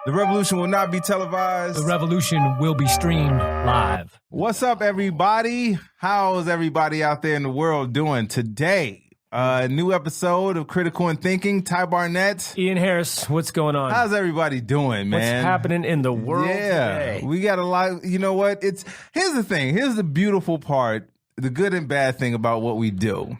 The revolution will not be televised. The revolution will be streamed live. What's up, everybody? How's everybody out there in the world doing today? New episode of Critical and Thinking. Ty Barnett. Ian Harris, what's going on? How's everybody doing, man? What's happening in the world today? We got a lot. You know what? Here's the thing. Here's the beautiful part. The good and bad thing about what we do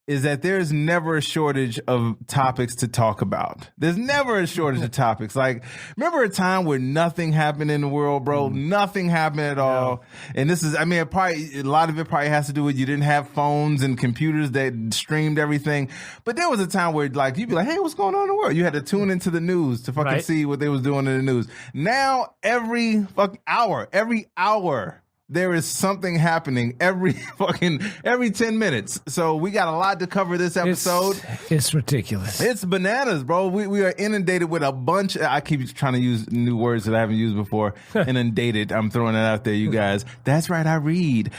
is that there's never a shortage of topics to talk about. There's never a shortage of topics. Like, remember a time where nothing happened in the world, bro? Nothing happened at all. And this is, I mean, a lot of it probably has to do with you didn't have phones and computers that streamed everything. But there was a time where, like, you'd be like, hey, what's going on in the world? You had to tune into the news to fucking see what they was doing in the news. Now, every fucking hour, there is something happening every 10 minutes. So we got a lot to cover this episode. It's ridiculous. It's bananas, bro. We are inundated with a bunch. I keep trying to use new words that I haven't used before. Inundated. I'm throwing it out there, you guys. That's right. I read.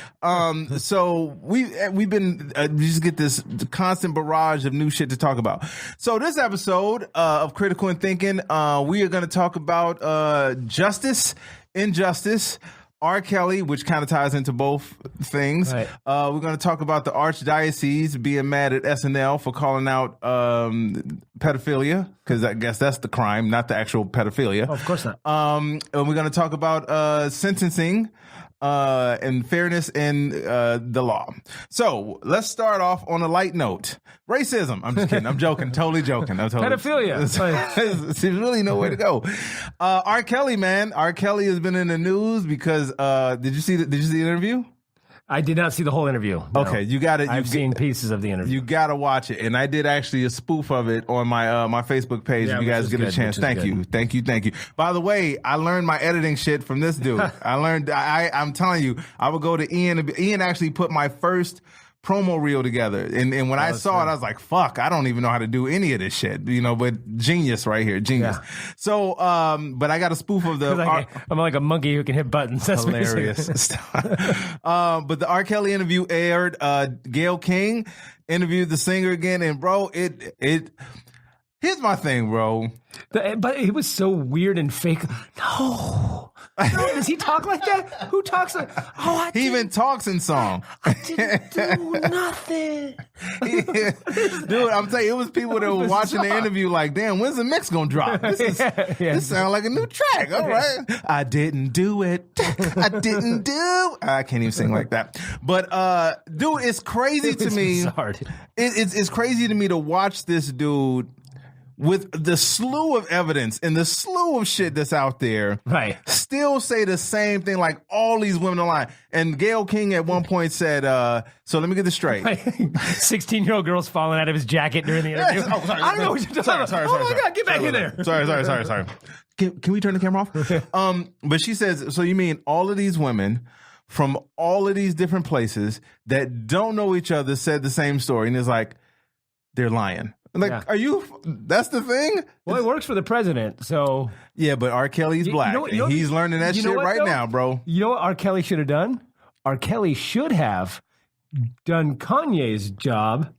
So we've been, we just get this constant barrage of new shit to talk about. So this episode of Critical and Thinking, we are going to talk about justice, injustice, R. Kelly, which kind of ties into both things. Right. We're going to talk about the Archdiocese being mad at SNL for calling out pedophilia, because I guess that's the crime, not the actual pedophilia. Oh, of course not. And we're going to talk about sentencing and fairness in the law. So let's start off on a light note. Racism. I'm just kidding. I'm joking. Totally joking. Pedophilia. There's really nowhere to go. R. Kelly, man. R. Kelly has been in the news because did you see the interview? I did not see the whole interview. No. Okay, you got it. I've seen pieces of the interview. You got to watch it, and I did actually a spoof of it on my my Facebook page. If you guys get a chance, thank you. By the way, I learned my editing shit from this dude. I'm telling you, I would go to Ian. Ian actually put my first promo reel together, and when I saw it, I was like, fuck, I don't even know how to do any of this shit, but genius right here, genius. Yeah. So but I got a spoof of the I'm like a monkey who can hit buttons. That's hilarious. But the R. Kelly interview aired. Gayle King interviewed the singer again, and bro, it here's my thing, bro. But it was so weird and fake. No, does he talk like that? Who talks like? He even talks in song. I didn't do nothing. Dude, I'm telling you, it was people that were watching the interview like, damn, when's the mix gonna drop? This sounds like a new track. All right. I didn't do it. I can't even sing like that. But dude, it's crazy to me. It's crazy to me to watch this dude with the slew of evidence and the slew of shit that's out there, still say the same thing like all these women online. And Gayle King at one point said, so let me get this straight. 16-year-old girls falling out of his jacket during the interview. I don't know what you're talking about. Oh my God, get back in there. Sorry. Can we turn the camera off? But she says, so you mean all of these women from all of these different places that don't know each other said the same story, and it's like, they're lying. Like, are you? That's the thing. Well, it works for the president, so yeah. But R. Kelly's black. He's learning that shit right now, bro. You know what R. Kelly should have done? R. Kelly should have done Kanye's job,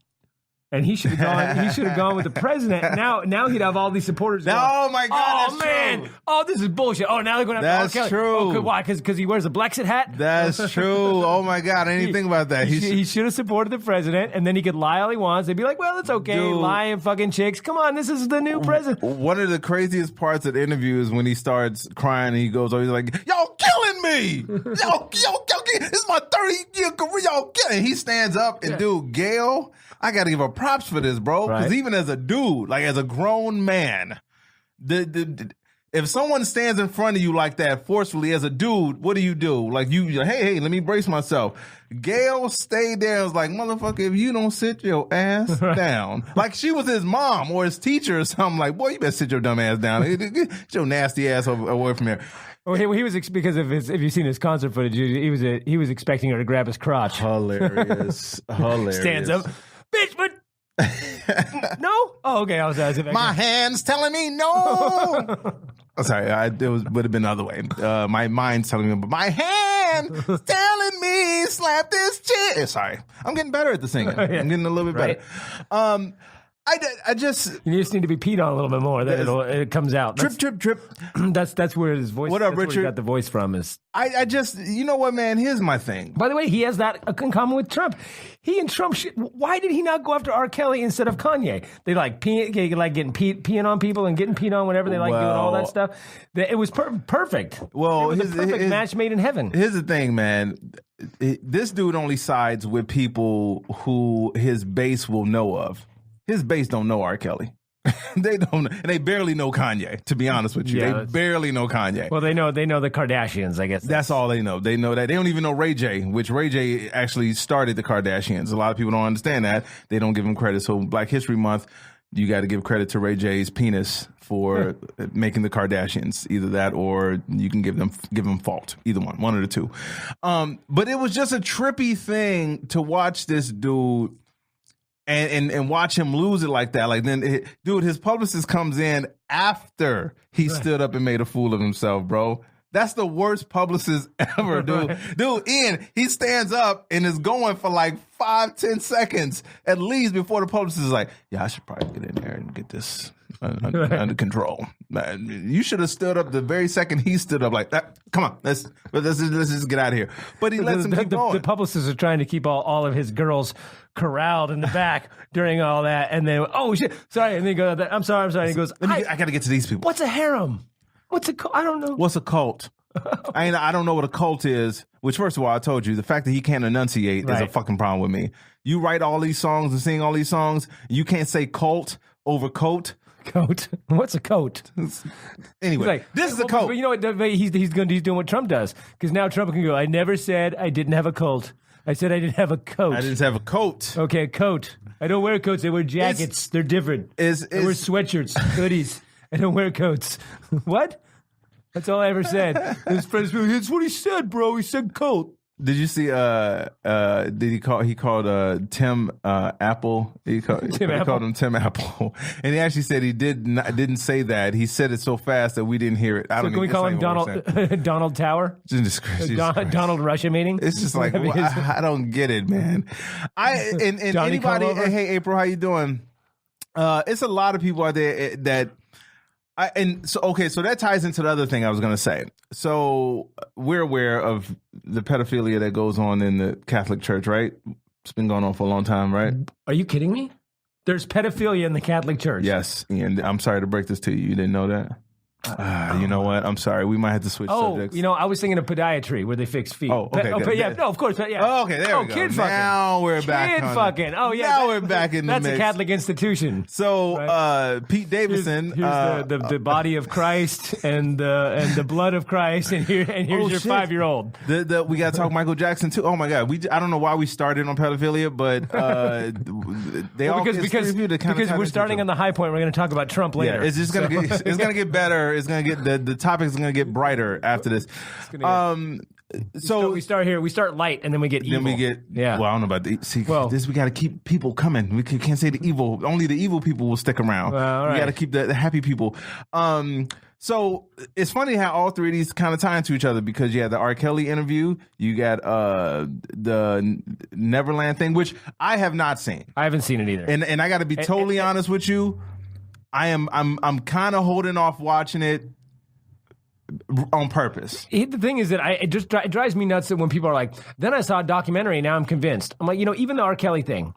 and he should have gone. He should have gone with the president. Now he'd have all these supporters. Oh my God! Oh man! True. Oh, this is bullshit. Oh, now they're going after R. Kelly. That's true. Oh, why? Because he wears a Blexit hat. That's true. Oh my God! I didn't even think about that. He should have supported the president, and then he could lie all he wants. They'd be like, "Well, it's okay, dude, lying fucking chicks. Come on, this is the new president." One of the craziest parts of the interview is when he starts crying and he goes, "Oh, he's like, y'all killing me! Y'all, this is my 30-year career. Y'all killing." He stands up and dude, Gayle, I gotta give her props for this, bro. Because even as a dude, like as a grown man, if someone stands in front of you like that forcefully as a dude, what do? Like you hey, let me brace myself. Gayle stayed there and was like, motherfucker, if you don't sit your ass down. Like she was his mom or his teacher or something. Like, boy, you better sit your dumb ass down. Get your nasty ass away from here. Well, he was because of his. If you've seen his concert footage, he was expecting her to grab his crotch. Hilarious. Stands up, bitch, but no. Oh, okay. I was asking. My hand's telling me no. Oh, sorry, would have been the other way. My mind's telling me, but my hand is telling me slap this chick. Sorry, I'm getting better at the singing. I'm getting a little bit better. I just You just need to be peed on a little bit more. Then it comes out. Trip. That's where his voice. What up, that's where Richard? he got the voice from is. I just, you know what, man? Here's my thing. By the way, he has that in common with Trump. He and Trump. Why did he not go after R. Kelly instead of Kanye? They like getting peeing on people and getting peed on whenever they like doing all that stuff. It was perfect. Well, it was a perfect match made in heaven. Here's the thing, man. This dude only sides with people who his base will know of. His base don't know R. Kelly. They don't, and they barely know Kanye. To be honest with you, they barely know Kanye. Well, they know the Kardashians. I guess that's all they know. They know that. They don't even know Ray J, which Ray J actually started the Kardashians. A lot of people don't understand that. They don't give him credit. So Black History Month, you got to give credit to Ray J's penis for making the Kardashians. Either that, or you can give them fault. Either one of the two. But it was just a trippy thing to watch this dude. And watch him lose it like that. Like then, dude, his publicist comes in after he stood up and made a fool of himself, bro. That's the worst publicist ever, dude. Right. Dude, Ian, he stands up and is going for like 5-10 seconds at least before the publicist is like, yeah, I should probably get in there and get this under control. Man, you should have stood up the very second he stood up like that. Come on, let's just get out of here. But he lets him keep going. The publicists are trying to keep all of his girls corralled in the back during all that, and then oh shit, sorry, and then go, I'm sorry. And he goes, I got to get to these people. What's a harem? What's a cult? I don't know. What's a cult? I don't know what a cult is. Which, first of all, I told you the fact that he can't enunciate is a fucking problem with me. You write all these songs and sing all these songs, you can't say cult over coat. Coat? What's a coat? Anyway, this is a coat. But you know what? He's doing what Trump does, because now Trump can go, I never said I didn't have a cult. I said I didn't have a coat. I didn't have a coat. Okay, a coat. I don't wear coats. I wear jackets. They're different. I wear sweatshirts, hoodies. I don't wear coats. What? That's all I ever said. His friends were like, that's what he said, bro. He said coat. Did you see? He called Tim Apple. He called him Tim Apple, and he actually said he didn't say that. He said it so fast that we didn't hear it. So can we call him Donald Tower? Donald Russia meeting. It's just like I don't get it, man. And anybody. Hey, April, how you doing? It's a lot of people out there that. So that ties into the other thing I was going to say. So we're aware of the pedophilia that goes on in the Catholic Church, right? It's been going on for a long time, right? Are you kidding me? There's pedophilia in the Catholic Church. Yes, and I'm sorry to break this to you. You didn't know that? You know what? I'm sorry. We might have to switch subjects. I was thinking of podiatry where they fix feet. Oh, okay. Of course. Yeah. Oh, okay, there we go. Kid fucking. Now we're back. Kid fucking. Oh, yeah. Now we're back in the mix. That's a Catholic institution. So, right? Pete Davidson. Here's the body of Christ and the blood of Christ, and here's your 5-year-old. We got to talk Michael Jackson, too. Oh, my God. I don't know why we started on pedophilia, but because we're starting on the high point. We're going to talk about Trump later. Yeah, it's just going to get better. It's going to get the topic is going to get brighter after this. So we start here. We start light, and then we get evil. Then we get Well, I don't know about this. We got to keep people coming. We can't say the evil. Only the evil people will stick around. Right. We got to keep the happy people. So it's funny how all three of these kind of tie into each other, because you had the R. Kelly interview, you got the Neverland thing, which I have not seen. I haven't seen it either. And I got to be totally honest with you. I'm kind of holding off watching it on purpose. The thing is that it drives me nuts that when people are like, then I saw a documentary, now I'm convinced. I'm like, even the R. Kelly thing,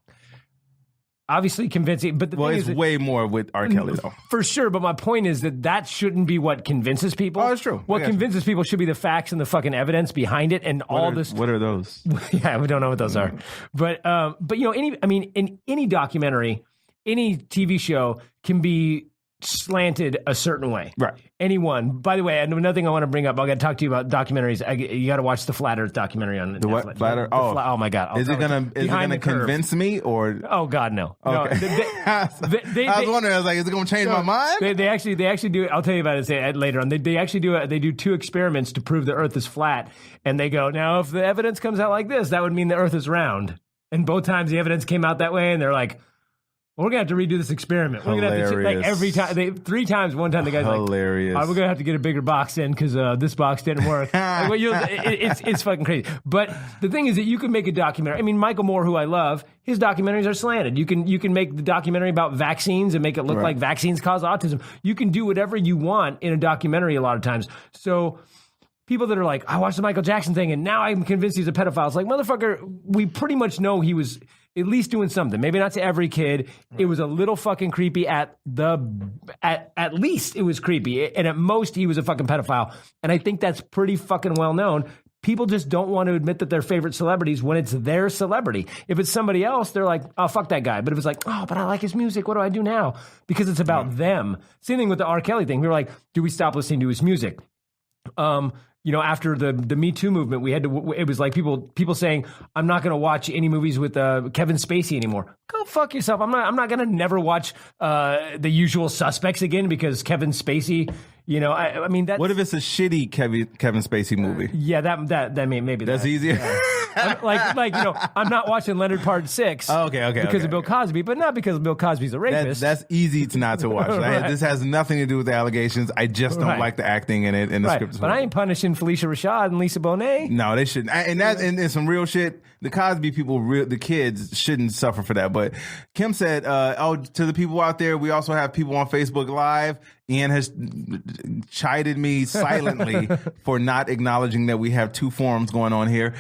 obviously convincing, but the thing is, it's way more with R. Kelly though. For sure, but my point is that shouldn't be what convinces people. Oh, that's true. What convinces people should be the facts and the fucking evidence behind it, and What are those? Yeah, we don't know what those are. But in any documentary, any TV show can be slanted a certain way. Right. Anyone. By the way, another thing I want to bring up, I got to talk to you about documentaries. You got to watch the Flat Earth documentary on Netflix. The what? Flat Earth? Oh my God. Is it gonna convince me, or? Oh God, no. Okay. I was wondering. I was like, is it gonna change my mind? They actually do. I'll tell you about it later on. They actually do. They do 2 experiments to prove the Earth is flat, and they go, now if the evidence comes out like this, that would mean the Earth is round. And both times the evidence came out that way, and they're like, We're gonna have to redo this experiment. We're gonna have to like every time. 3 times. One time the guy's hilarious. like, "We're gonna have to get a bigger box in because this box didn't work." Like, it's fucking crazy. But the thing is that you can make a documentary. I mean, Michael Moore, who I love, his documentaries are slanted. You can make the documentary about vaccines and make it look like vaccines cause autism. You can do whatever you want in a documentary a lot of times. So people that are like, I watched the Michael Jackson thing and now I'm convinced he's a pedophile. It's like, motherfucker, we pretty much know he was at least doing something. Maybe not to every kid. It was a little fucking creepy at least it was creepy. And at most he was a fucking pedophile. And I think that's pretty fucking well known. People just don't want to admit that they're favorite celebrities when it's their celebrity. If it's somebody else, they're like, oh, fuck that guy. But if it's like, oh, but I like his music. What do I do now? Because it's about them. Same thing with the R. Kelly thing. We were like, do we stop listening to his music? After the Me Too movement, we had to. It was like people saying, "I'm not going to watch any movies with Kevin Spacey anymore." Go fuck yourself. I'm not going to never watch The Usual Suspects again because Kevin Spacey. I mean, that's, what if it's a shitty Kevin Spacey movie? Yeah, that maybe that's easier. Yeah. I'm not watching Leonard Part 6. Okay. Because of Bill Cosby, but not because Bill Cosby's a rapist. That's easy to not to watch. Right. This has nothing to do with the allegations. I just don't like the acting in it and the script. But I ain't punishing Felicia Rashad and Lisa Bonet. No, they shouldn't. And some real shit. The Cosby people, the kids shouldn't suffer for that. But Kim said, to the people out there, we also have people on Facebook Live. Ian has chided me silently for not acknowledging that we have 2 forums going on here.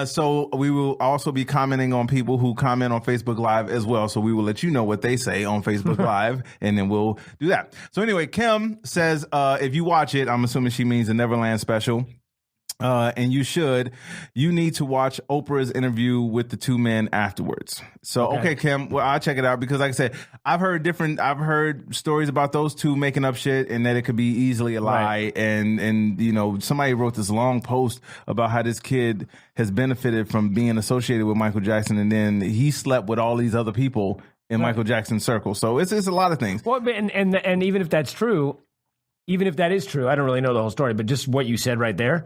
So we will also be commenting on people who comment on Facebook Live as well. So we will let you know what they say on Facebook Live, and then we'll do that. So anyway, Kim says, if you watch it, I'm assuming she means the Neverland special. And you need to watch Oprah's interview with the 2 men afterwards. So, okay, Kim, well, I'll check it out because like I said, I've heard stories about those 2 making up shit and that it could be easily a lie. Right. And somebody wrote this long post about how this kid has benefited from being associated with Michael Jackson. And then he slept with all these other people in Michael Jackson's circle. So it's a lot of things. Well, and even if that's true, even if that is true, I don't really know the whole story, but just what you said right there.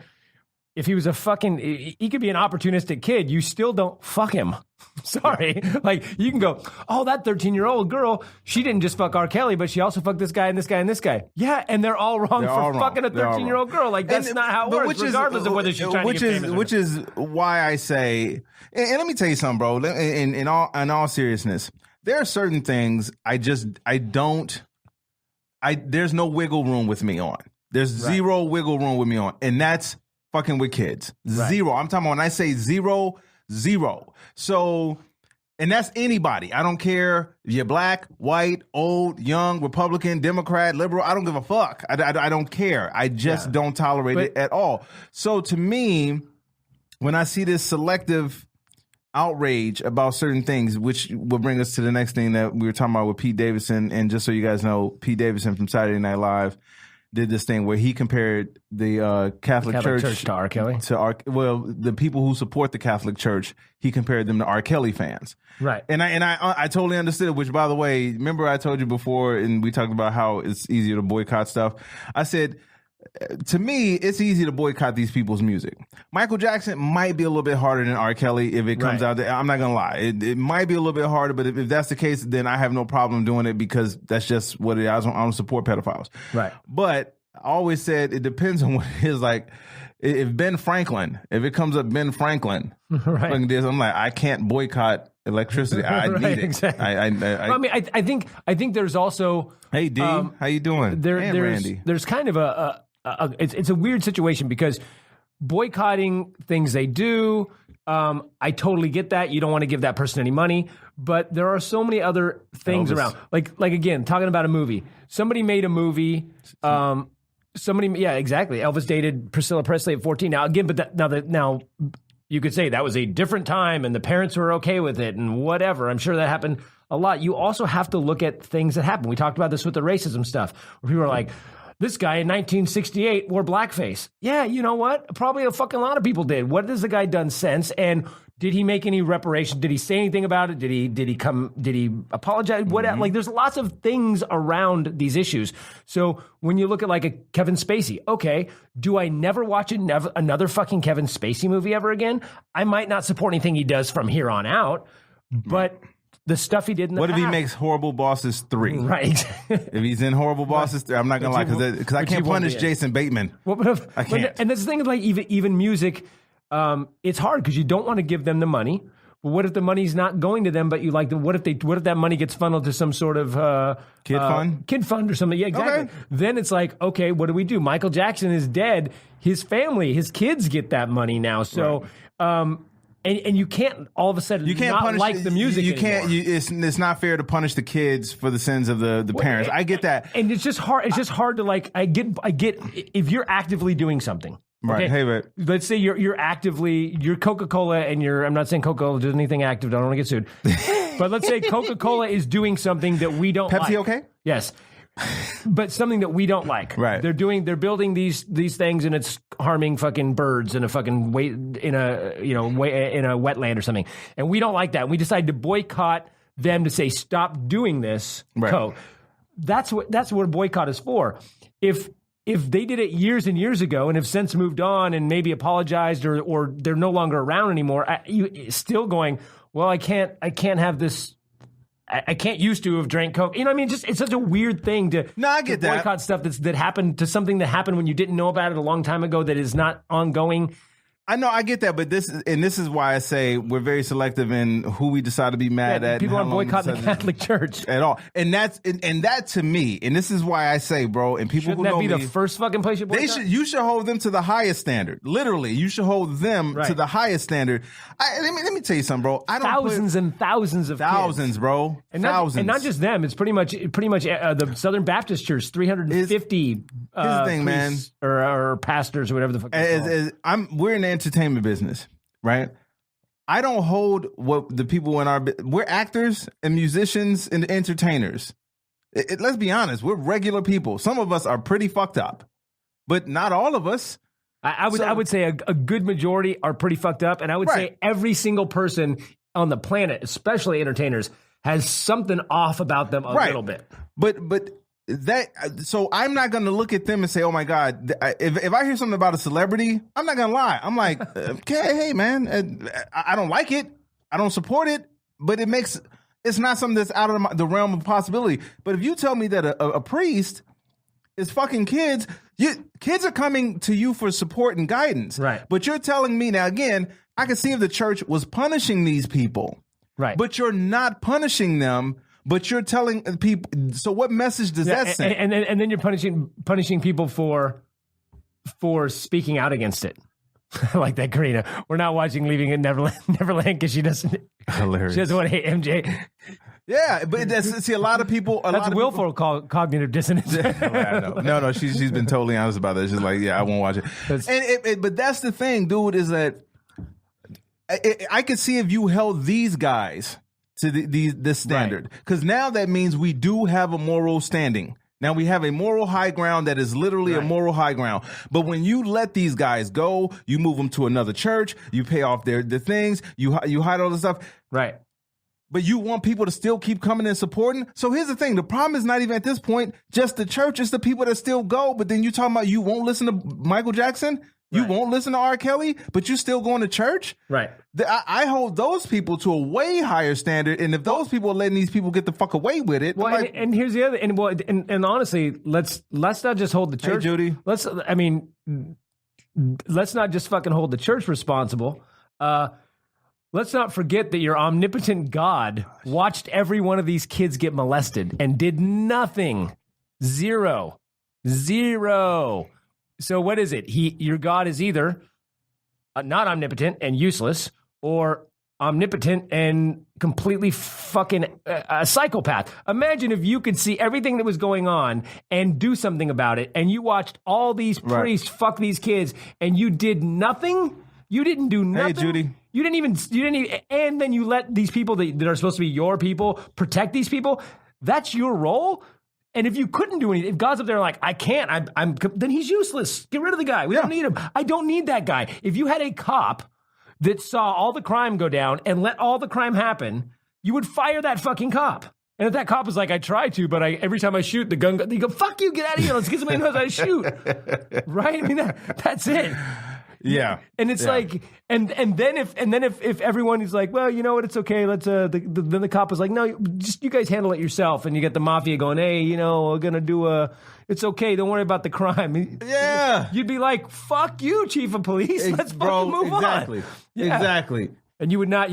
If he was he could be an opportunistic kid, you still don't fuck him. Sorry. Like, you can go, oh, that 13-year-old girl, she didn't just fuck R. Kelly, but she also fucked this guy and this guy and this guy. Yeah, and they're all wrong for fucking a 13-year-old girl. Like, that's not how it works, regardless of whether she's trying to get famous or not. Which is why I say, and let me tell you something, bro, in all seriousness, there are certain things there's no wiggle room with me on. There's zero wiggle room with me on. And that's fucking with kids. Zero. I'm talking about when I say zero. So, and that's anybody. I don't care if you're black, white, old, young, Republican, Democrat, liberal. I don't give a fuck. I don't care. I just don't tolerate it at all. So to me, when I see this selective outrage about certain things, which will bring us to the next thing that we were talking about with Pete Davidson. And just so you guys know, Pete Davidson from Saturday Night Live did this thing where he compared the Catholic Church to R. Kelly. The people who support the Catholic Church, he compared them to R. Kelly fans. Right. And I totally understood it, which, by the way, remember I told you before, and we talked about how it's easier to boycott stuff. I said, to me, it's easy to boycott these people's music. Michael Jackson might be a little bit harder than R. Kelly if it comes out there. I'm not going to lie. It might be a little bit harder, but if that's the case, then I have no problem doing it because that's just what it is. I don't support pedophiles. Right. But I always said it depends on what it is. Like, if it comes up Ben Franklin, I'm like, I can't boycott electricity. I need it. Exactly. I think there's also. Hey D, how you doing? Randy. There's kind of it's a weird situation because boycotting things they do. I totally get that. You don't want to give that person any money, but there are so many other things around. Like again, talking about a movie. Somebody made a movie. Exactly. Elvis dated Priscilla Presley at 14. Now again, but now you could say that was a different time and the parents were okay with it and whatever. I'm sure that happened a lot. You also have to look at things that happen. We talked about this with the racism stuff, where people are like, this guy in 1968 wore blackface. Yeah, you know what? Probably a fucking lot of people did. What has the guy done since? And did he make any reparation? Did he say anything about it? Did he apologize? What? Like, there's lots of things around these issues. So when you look at like a Kevin Spacey, okay, do I never watch another fucking Kevin Spacey movie ever again? I might not support anything he does from here on out, but the stuff he did in the What if past. he makes Horrible Bosses 3? Right. If he's in Horrible Bosses 3, I'm not going to lie, because I can't punish Jason Bateman. I can't. And that's the thing, like even music, it's hard because you don't want to give them the money. But what if the money's not going to them, but you like them? What if that money gets funneled to some sort of kid fund or something? Yeah, exactly. Okay. Then it's like, okay, what do we do? Michael Jackson is dead. His family, his kids get that money now. So, and you can't all of a sudden not punish like the music. You can't. It's not fair to punish the kids for the sins of the parents. I get that, and it's just hard. It's just hard to like. I get if you're actively doing something. Right. Okay? Hey, but let's say you're Coca-Cola and I'm not saying Coca-Cola does anything active. I don't want to get sued. But let's say Coca-Cola is doing something that we don't like. Pepsi okay? Yes. But something that we don't like. Right. They're building these things and it's harming fucking birds in a fucking in a wetland or something. And we don't like that. We decide to boycott them to say stop doing this. Right. Coke. That's what a boycott is for. If they did it years and years ago and have since moved on and maybe apologized or they're no longer around anymore, you still going, well, I can't have this. I can't used to have drank Coke. You know what I mean? Just it's such a weird thing to boycott stuff that happened to something that happened when you didn't know about it a long time ago that is not ongoing. I know, I get that, but this is why I say we're very selective in who we decide to be mad at. People aren't boycotting the Catholic Church at all, and that to me, and this is why I say, bro, and people Shouldn't who know that be me, the first fucking place you boycott? You should hold them to the highest standard. Literally, you should hold them to the highest standard. Let me tell you something, bro. I don't thousands and thousands of kids, bro, and thousands, and not just them. It's pretty much the Southern Baptist Church, 350. Here's the thing, man, or pastors or whatever the fuck. We're in the entertainment business. Right? I don't hold what the people in we're actors and musicians and entertainers. Let's be honest, we're regular people. Some of us are pretty fucked up, but not all of us. I would say a good majority are pretty fucked up, and I would say every single person on the planet, especially entertainers, has something off about them a little bit. But so I'm not going to look at them and say, oh my God, if I hear something about a celebrity, I'm not going to lie. I'm like, okay, hey man, I don't like it. I don't support it, but it's not something that's out of the realm of possibility. But if you tell me that a priest is fucking kids, kids are coming to you for support and guidance. Right. But you're telling me now, again, I can see if the church was punishing these people. Right. But you're not punishing them. But you're telling people. So what message does that send? And then you're punishing people for speaking out against it. I like that, Karina. We're not watching Leaving in Neverland because she doesn't. Hilarious. She doesn't want to hate MJ. Yeah, but see, a lot of people. That's willful cognitive dissonance. No, she's been totally honest about that. She's like, yeah, I won't watch it. But that's the thing, dude. Is that I could see if you held these guys to this standard, because now that means we do have a moral standing. Now we have a moral high ground that is literally a moral high ground. But when you let these guys go, you move them to another church, you pay off their things, you hide all this stuff, right? But you want people to still keep coming and supporting. So here's the thing: the problem is not even at this point just the church; it's the people that still go. But then you talking about you won't listen to Michael Jackson. You won't listen to R. Kelly, but you still going to church? Right. I hold those people to a way higher standard, and if those people are letting these people get the fuck away with it, well, and here's the other, and honestly, let's not just hold the church. Hey, Judy. Let's not just fucking hold the church responsible. Let's not forget that your omnipotent God watched every one of these kids get molested and did nothing. Zero. So what is it? Your God is either not omnipotent and useless, or omnipotent and completely fucking a psychopath. Imagine if you could see everything that was going on and do something about it, and you watched all these priests fuck these kids, and you did nothing. You didn't do nothing. Hey, Judy. You didn't even, and then you let these people that are supposed to be your people protect these people. That's your role. And if you couldn't do anything, if God's up there like, I can't, then he's useless. Get rid of the guy. We don't need him. I don't need that guy. If you had a cop that saw all the crime go down and let all the crime happen, you would fire that fucking cop. And if that cop was like, I try to, but every time I shoot, the gun, they go, fuck you, get out of here. Let's get somebody who knows how to shoot. Right? I mean, that's it. Yeah. And it's like, and then if everyone is like, well, you know what, it's okay. Let's then the cop is like, no, just you guys handle it yourself. And you get the mafia going, hey, you know, we're gonna do it's okay. Don't worry about the crime. Yeah. You'd be like, fuck you, chief of police. Let's fucking move on. Yeah. Exactly. And you would not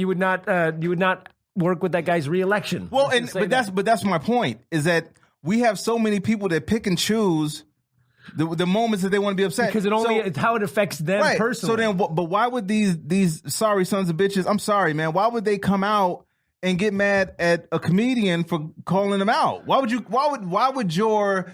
work with that guy's reelection. Well, but that's my point, is that we have so many people that pick and choose the moments that they want to be upset, because it's how it affects them personally. So then, but why would these sorry sons of bitches? I'm sorry, man. Why would they come out and get mad at a comedian for calling them out? Why would your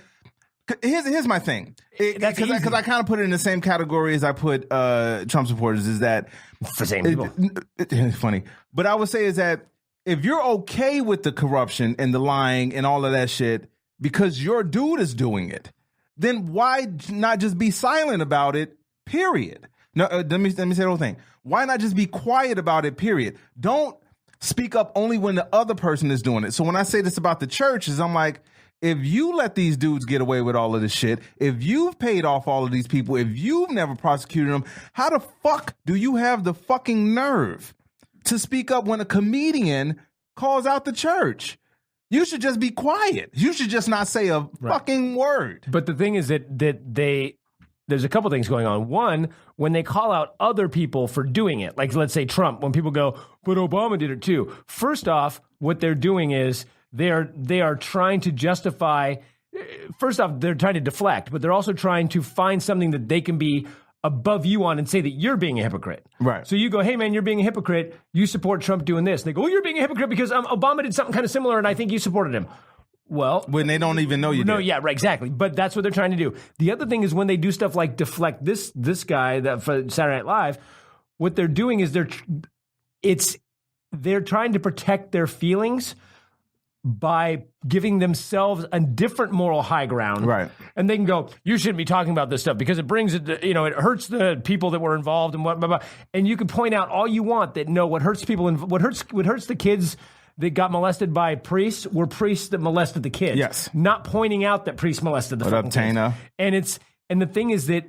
Here's my thing, because I kind of put it in the same category as I put Trump supporters. Is that for same people? It's funny, but I would say is that if you're okay with the corruption and the lying and all of that shit because your dude is doing it, then why not just be silent about it? Period. No, let me say the whole thing. Why not just be quiet about it? Period. Don't speak up only when the other person is doing it. So when I say this about the church, is I'm like, if you let these dudes get away with all of this shit, if you've paid off all of these people, if you've never prosecuted them, how the fuck do you have the fucking nerve to speak up when a comedian calls out the church? You should just be quiet. You should just not say a fucking word. But the thing is that there's a couple things going on. One, when they call out other people for doing it, like let's say Trump, when people go, but Obama did it too. First off, what they're doing is they are trying to justify. First off, they're trying to deflect, but they're also trying to find something that they can be above you on and say that you're being a hypocrite. Right. So you go, hey man, you're being a hypocrite. You support Trump doing this. And they go, oh, you're being a hypocrite because Obama did something kind of similar and I think you supported him. Well, when they don't even know you no, did. yeah, right, exactly. But that's what they're trying to do. The other thing is when they do stuff like deflect this guy that for Saturday Night Live, what they're doing is they're trying to protect their feelings by giving themselves a different moral high ground. Right. And they can go, you shouldn't be talking about this stuff because it brings it, you know, it hurts the people that were involved and what, blah, blah. And you can point out all you want that no, what hurts people and what hurts the kids that got molested by priests were priests that molested the kids. Yes. Not pointing out that priests molested the What up, Tana? kids. And the thing is that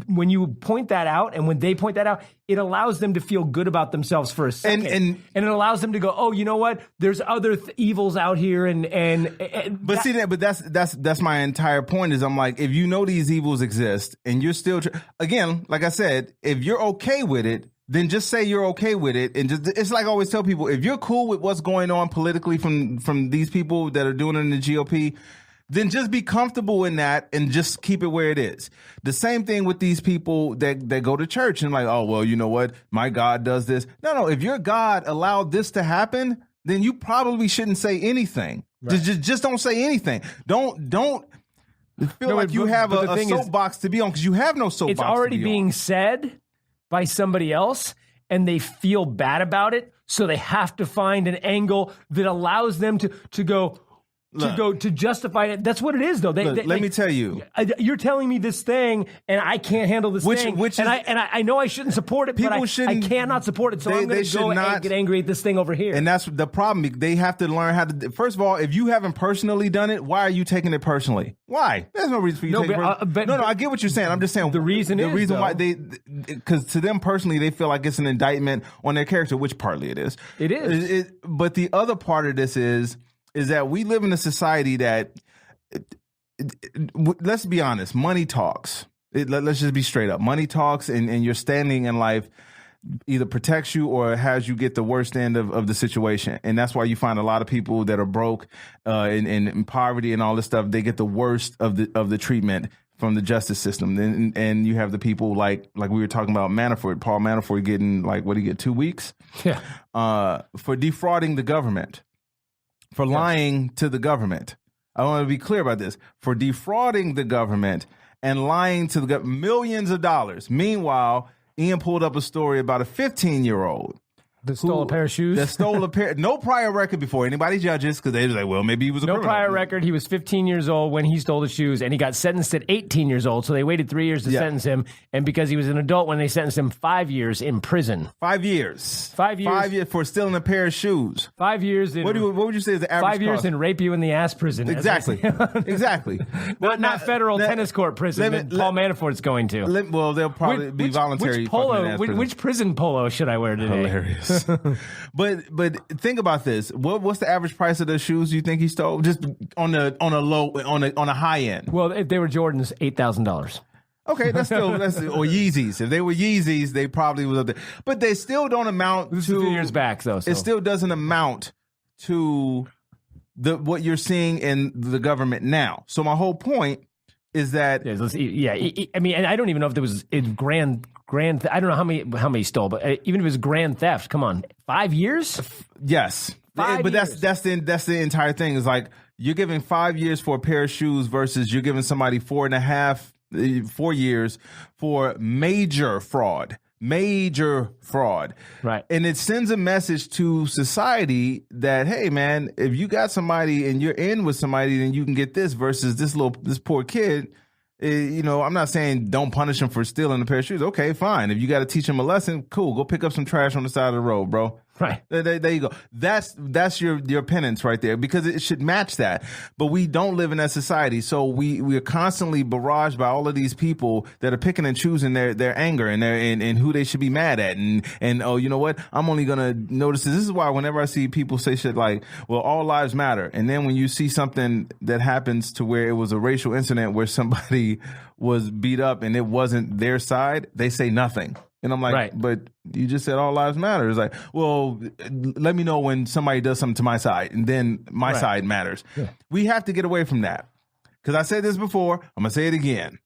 when you point that out and when they point that out, it allows them to feel good about themselves for a second. And it allows them to go, oh, you know what? There's other evils out here. But that's my entire point is I'm like, if you know these evils exist and you're still, again, like I said, if you're okay with it, then just say you're okay with it. And just, it's like I always tell people, if you're cool with what's going on politically from these people that are doing it in the GOP, then just be comfortable in that and just keep it where it is. The same thing with these people that go to church and like, oh, well, you know what? My God does this. No, if your God allowed this to happen, then you probably shouldn't say anything. Right. Just don't say anything. Don't feel like you have a soapbox to be on, because you have no soapbox. It's already being said by somebody else and they feel bad about it. So they have to find an angle that allows them to go, to justify it. That's what it is, though. Let me tell you. You're telling me this thing, and I can't handle this thing. I know I shouldn't support it, but I cannot support it, so I'm going to go and get angry at this thing over here. And that's the problem. They have to learn how to. First of all, if you haven't personally done it, why are you taking it personally? Why? There's no reason for you to take it personally. No, I get what you're saying. I'm just saying the reason why because to them personally, they feel like it's an indictment on their character, which partly it is. It is. But the other part of this is that we live in a society that, let's be honest, money talks. Let's just be straight up. Money talks, and your standing in life either protects you or has you get the worst end of the situation. And that's why you find a lot of people that are broke in poverty and all this stuff, they get the worst of the treatment from the justice system. And you have the people like we were talking about Paul Manafort getting, like, what did he get, 2 weeks? Yeah. For defrauding the government. For lying to the government. I want to be clear about this. For defrauding the government and lying to the government, millions of dollars. Meanwhile, Ian pulled up a story about a 15-year-old that stole a pair of shoes. That stole a pair. No prior record before anybody judges, because they was like, well, maybe he was a criminal. No prior record. He was 15 years old when he stole the shoes, and he got sentenced at 18 years old. So they waited 3 years to sentence him. And because he was an adult when they sentenced him, 5 years in prison. 5 years. 5 years. 5 years for stealing a pair of shoes. 5 years in. What would you say is the average 5 years cost? in rape you in the ass prison. Exactly. Exactly. Not federal tennis court prison that Paul Manafort's going to. Well, they'll probably be voluntary. Which prison polo should I wear today? Hilarious. but think about this. What's the average price of the shoes you think he stole? Just on a high end. Well, if they were Jordans, $8,000. Okay, that's or Yeezys. If they were Yeezys, they probably was up there. But they still don't amount this to is a few years back, though. So. It still doesn't amount to what you're seeing in the government now. So my whole point is that I mean, and I don't even know if there was grand. I don't know how many he stole, but even if it was grand theft, come on, 5 years? Yes, 5 but years. that's the entire thing. Is like you're giving 5 years for a pair of shoes versus you're giving somebody 4 years for major fraud. Right. And it sends a message to society that, hey man, if you got somebody and you're in with somebody, then you can get this versus this poor kid. I'm not saying don't punish him for stealing a pair of shoes. Okay, fine. If you got to teach him a lesson, cool. Go pick up some trash on the side of the road, bro. Right. There you go. That's your penance right there, because it should match that. But we don't live in that society. So we are constantly barraged by all of these people that are picking and choosing their anger and who they should be mad at. And oh, you know what? I'm only going to notice this. This is why whenever I see people say shit like, well, all lives matter. And then when you see something that happens to where it was a racial incident where somebody was beat up and it wasn't their side, they say nothing. And I'm like, right. But you just said all lives matter. It's like, well, let me know when somebody does something to my side, and then my side matters. Yeah. We have to get away from that. Because I said this before, I'm going to say it again.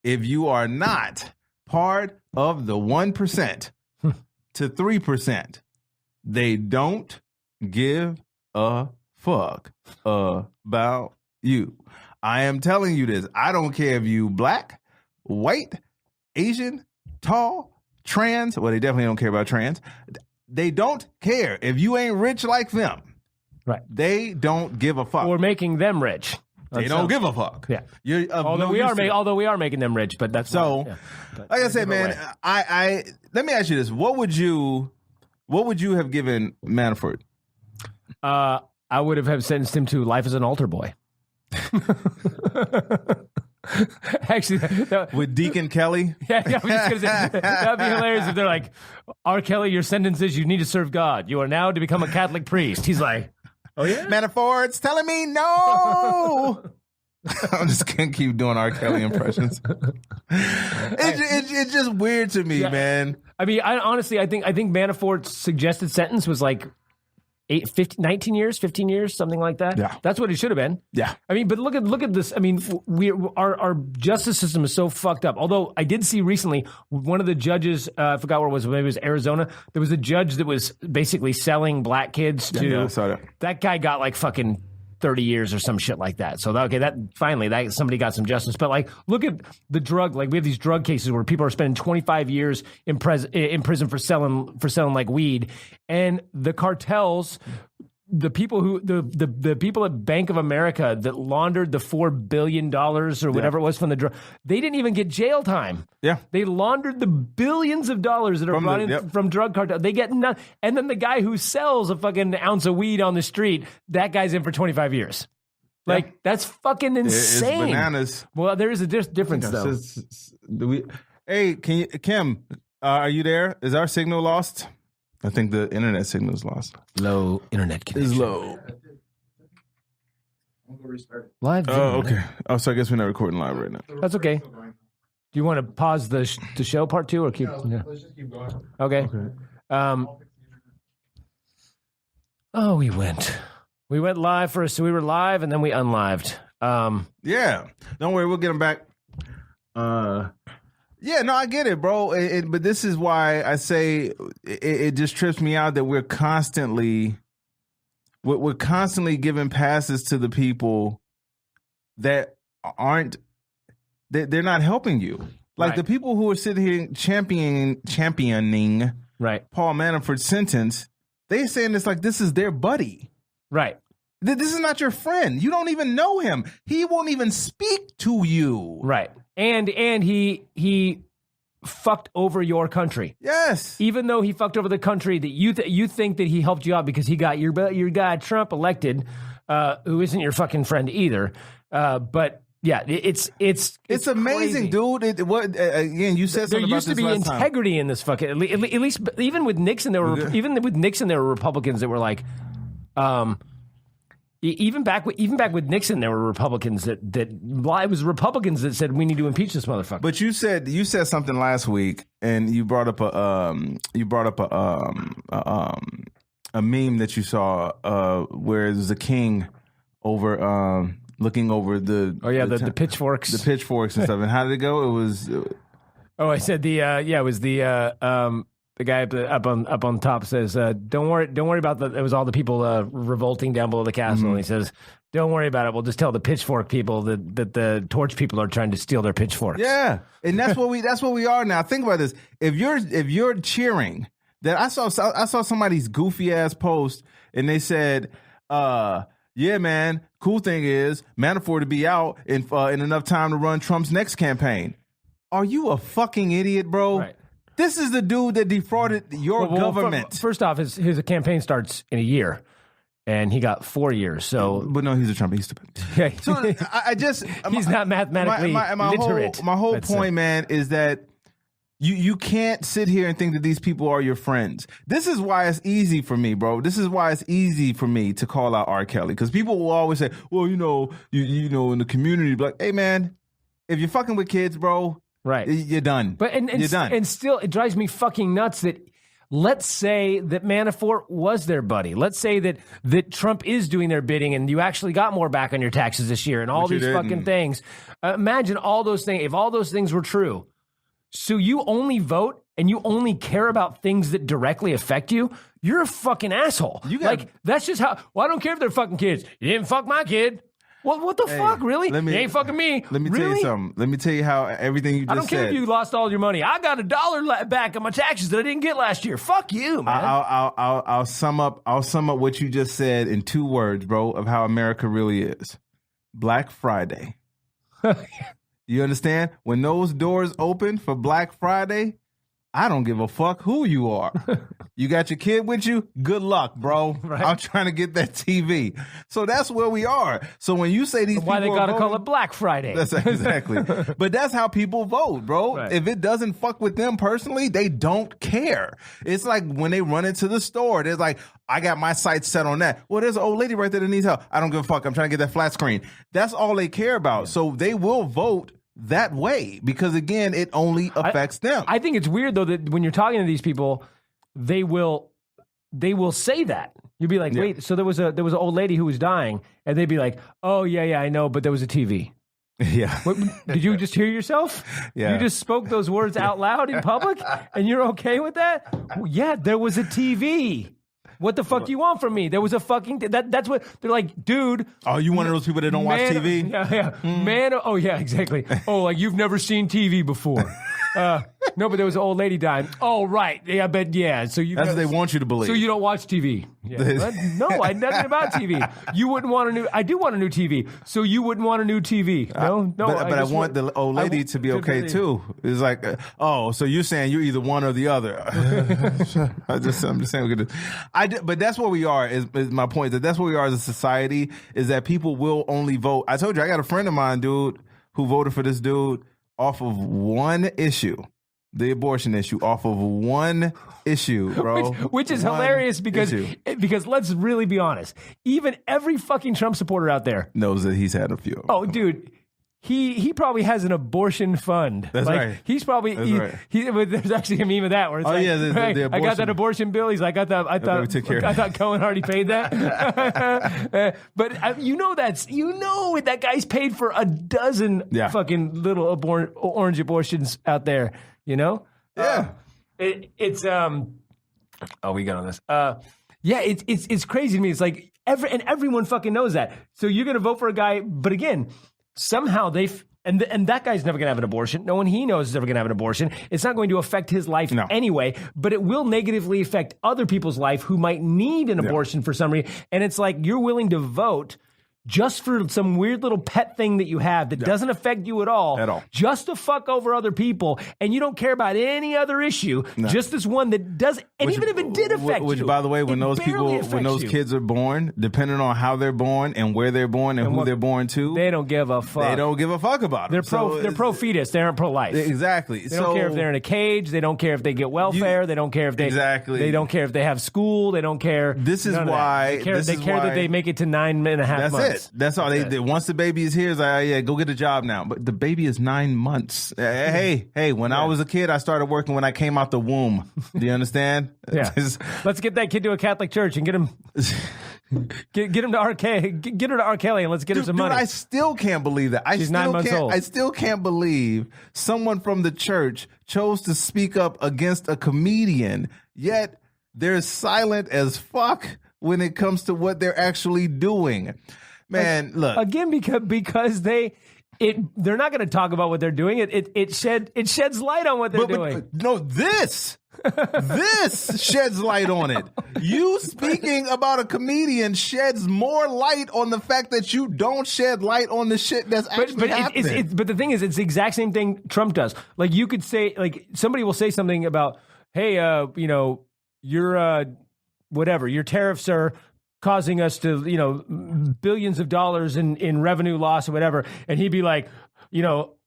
If you are not part of the 1% to 3%, they don't give a fuck about you. I am telling you this. I don't care if you black, white, Asian, tall, trans. Well, they definitely don't care about trans. They don't care. If you ain't rich like them, right? They don't give a fuck. Or making them rich. They don't give a fuck. Yeah. Although we are making them rich, but that's so. Like I said, man, I let me ask you this: what would you have given Manafort? I would have sentenced him to life as an altar boy. Actually, with Deacon Kelly. Yeah, I was just gonna say that'd be hilarious if they're like, R. Kelly, your sentence is you need to serve God. You are now to become a Catholic priest. He's like, oh yeah, Manafort's telling me no. I'm just gonna keep doing R. Kelly impressions. It's just weird to me, man. I mean, honestly, I think Manafort's suggested sentence was like 19 years, 15 years, something like that. Yeah. That's what it should have been. Yeah. I mean, but look at this. I mean, our justice system is so fucked up. Although I did see recently one of the judges, I forgot where it was, maybe it was Arizona. There was a judge that was basically selling black kids to. Yeah, I saw that. That guy got like fucking 30 years or some shit like that. So that somebody got some justice. But like, look at the drug. Like we have these drug cases where people are spending 25 years in prison for selling like weed, and the cartels, the people the people at Bank of America that laundered the $4 billion or whatever it was from the drug, they didn't even get jail time. Yeah, they laundered the billions of dollars that are brought in from drug cartels. They get nothing. And then the guy who sells a fucking ounce of weed on the street, that guy's in for 25 years. Like that's fucking insane. It's bananas. Well, there is a difference though. Hey, Kim, are you there? Is our signal lost? I think the internet signal is lost. Low internet connection. It's low. Live. Oh, okay. Oh, so I guess we're not recording live right now. That's okay. Do you want to pause the show part 2 or keep? No, let's just keep going. Okay. We went live first. So we were live and then we unlived. Yeah. Don't worry, we'll get them back. Yeah, no, I get it, bro. But this is why I say it just trips me out that we're constantly giving passes to the people that they're not helping you. Like the people who are sitting here championing Paul Manafort's sentence, they're saying it's like this is their buddy. Right. This is not your friend. You don't even know him. He won't even speak to you. Right. And he fucked over your country. Yes. Even though he fucked over the country that you think that he helped you out because he got your guy Trump elected, who isn't your fucking friend either. But yeah, it's amazing, crazy. dude. Again, you said There something used about to this be last integrity time. in this fucking. At least even with Nixon, there were Republicans that were like, even back with Nixon, there were Republicans that it was Republicans that said we need to impeach this motherfucker. But you said something last week, and you brought up a meme that you saw where there's a king over looking over the pitchforks, and stuff. And how did it go? It was. I said it was the guy up on top says, don't worry about it was all the people revolting down below the castle. Mm-hmm. And he says, don't worry about it. We'll just tell the pitchfork people that the torch people are trying to steal their pitchforks. Yeah, and that's what we are now. Think about this. If you're cheering that, I saw somebody's goofy ass post, and they said, yeah, man, cool thing is Manafort to be out in enough time to run Trump's next campaign. Are you a fucking idiot, bro? Right. This is the dude that defrauded your government. First off, his campaign starts in a year, and he got 4 years. So, but no, he's a Trump. He's stupid. Yeah. So I just he's not mathematically literate. My whole point, man, is that you can't sit here and think that these people are your friends. This is why it's easy for me, bro. This is why it's easy for me to call out R. Kelly, because people will always say, well, you know, in the community, be like, hey, man, if you're fucking with kids, bro. Right. You're done. But you're done. And still, it drives me fucking nuts that let's say that Manafort was their buddy. Let's say that Trump is doing their bidding and you actually got more back on your taxes this year and all these fucking things. Imagine all those things. If all those things were true, so you only vote and you only care about things that directly affect you, you're a fucking asshole. That's just how. Well, I don't care if they're fucking kids. You didn't fuck my kid. Well, what the fuck, really? You ain't fucking me. Let me tell you something. Let me tell you how everything you just said. I don't care if you lost all your money. I got $1 back on my taxes that I didn't get last year. Fuck you, man. I'll sum up what you just said in 2 words, bro, of how America really is. Black Friday. You understand? When those doors open for Black Friday, I don't give a fuck who you are. You got your kid with you? Good luck, bro. Right. I'm trying to get that TV. So that's where we are. So when you say these why people they got to call it Black Friday. That's exactly. But that's how people vote, bro. Right. If it doesn't fuck with them personally, they don't care. It's like when they run into the store, they're like, I got my sights set on that. Well, there's an old lady right there that needs help. I don't give a fuck. I'm trying to get that flat screen. That's all they care about. Yeah. So they will vote that way because, again, it only affects them. I think it's weird, though, that when you're talking to these people, they will say that. You'd be like, wait, so there was an old lady who was dying, and they'd be like, oh, yeah, I know, but there was a TV. Yeah. What, did you just hear yourself? Yeah. You just spoke those words out loud in public, and you're okay with that? Yeah, there was a TV. What the fuck do you want from me? There was a fucking... That's what... They're like, dude... Oh, you one of those people that don't watch TV? Yeah. Man... Oh, yeah, exactly. Oh, like you've never seen TV before. No, but there was an old lady dying. Oh, right. Yeah, but yeah. So you... That's what they want you to believe. So you don't watch TV. Yeah. No, I know nothing about TV. You wouldn't want a new... I do want a new TV. So you wouldn't want a new TV. No. But I want the old lady to be okay, too. It's like, so you're saying you're either one or the other. I'm just saying... But that's where we are, is my point. That's where we are as a society, is that people will only vote. I told you, I got a friend of mine, dude, who voted for this dude off of one issue, the abortion issue, off of one issue, bro. Which is hilarious because let's really be honest. Even every fucking Trump supporter out there knows that he's had a few. Oh, dude. He probably has an abortion fund. That's right. He's probably there's actually a meme of that where it's the abortion. I got that abortion bill. He's like, I thought Cohen already paid that. But you know that guy's paid for a dozen fucking little orange abortions out there. You know? Yeah. We got on this. It's crazy to me. It's like everyone fucking knows that. So you're gonna vote for a guy, but again. Somehow and that guy's never going to have an abortion. No one he knows is ever going to have an abortion. It's not going to affect his life anyway, but it will negatively affect other people's life who might need an abortion for some reason. And it's like you're willing to vote just for some weird little pet thing that you have that doesn't affect you at all, just to fuck over other people, and you don't care about any other issue, just this one that does, and even if it did affect you. Which, by the way, when those kids are born, depending on how they're born and where they're born and who they're born to, they don't give a fuck. They don't give a fuck about it. They're pro-fetus. They aren't pro-life. Exactly. They don't care if they're in a cage. They don't care if they get welfare. They don't care if they They don't care if they have school. They don't care. This is why they care that they make it to 9.5 months. That's it. That's all. Once the baby is here, it's like, yeah, go get a job now. But the baby is 9 months. Hey, when I was a kid, I started working when I came out the womb. Do you understand? Yeah. Let's get that kid to a Catholic church and get him. Get him to get her to R. Kelly and let's get her some money. I still can't believe that. She's 9 months old. I still can't believe someone from the church chose to speak up against a comedian, yet they're silent as fuck when it comes to what they're actually doing. Man, look. Again, because they're not going to talk about what they're doing. It sheds light on what they're doing. No, this sheds light on it. You speaking about a comedian sheds more light on the fact that you don't shed light on the shit that's actually happening. But the thing is, it's the exact same thing Trump does. Like, you could say, like, somebody will say something about, hey, your whatever, your tariffs are causing us to, billions of dollars in revenue loss or whatever. And he'd be like,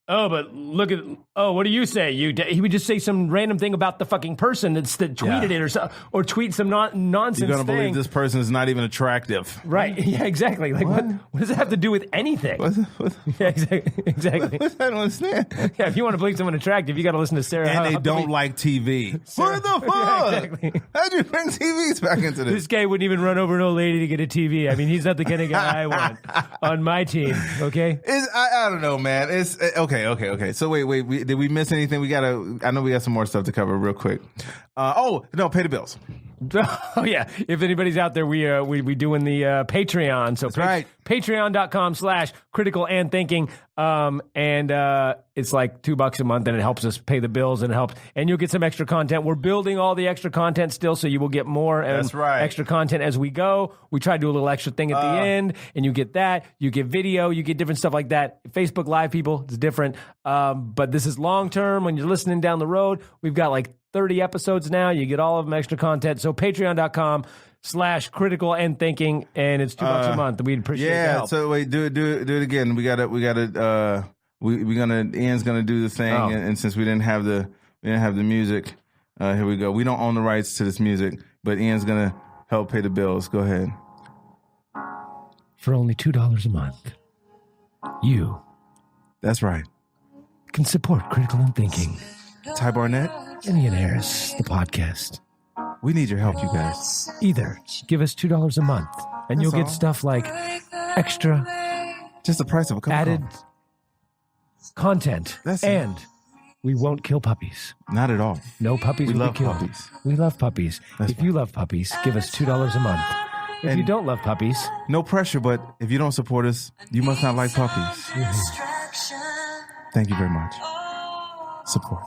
oh, but look at, what do you say? He would just say some random thing about the fucking person that tweeted it or tweet some nonsense You're going to believe thing. this person is not even attractive. Right. Yeah, exactly. Like, what does it have to do with anything? Yeah, exactly. I don't understand. Yeah, if you want to believe someone attractive, you got to listen to Sarah. And they don't like TV. What the fuck? Yeah, exactly. How'd you bring TVs back into this? This guy wouldn't even run over an old lady to get a TV. I mean, he's not the kind of guy I want on my team, okay? I don't know, man. It's okay. So wait. Did we miss anything? I know we got some more stuff to cover real quick. Pay the bills. Oh yeah. If anybody's out there, we doing the Patreon. So right. Patreon.com/critical and thinking. It's like $2 a month and it helps us pay the bills and you'll get some extra content. We're building all the extra content still, so you will get more extra content as we go. We try to do a little extra thing at the end, and you get that. You get video, you get different stuff like that. Facebook Live, people, it's different. But this is long term. When you're listening down the road, we've got like 30 episodes now. You get all of them extra content. So patreon.com/critical and thinking, and it's $2 a month. We'd appreciate the help. So wait, do it again. Ian's gonna do the thing, and since we didn't have the music, here we go. We don't own the rights to this music, but Ian's gonna help pay the bills. Go ahead. For only $2 a month, that's right, can support Critical and Thinking. Ty Barnett, and Ian Harris, the podcast. We need your help, you guys. Either give us $2 a month, and you'll get stuff like extra, just the price of a cup added content, and we won't kill puppies. Not at all. No puppies. We love puppies. We love puppies. If you love puppies, give us $2 a month. If you don't love puppies, no pressure. But if you don't support us, you must not like puppies. Thank you very much. Support.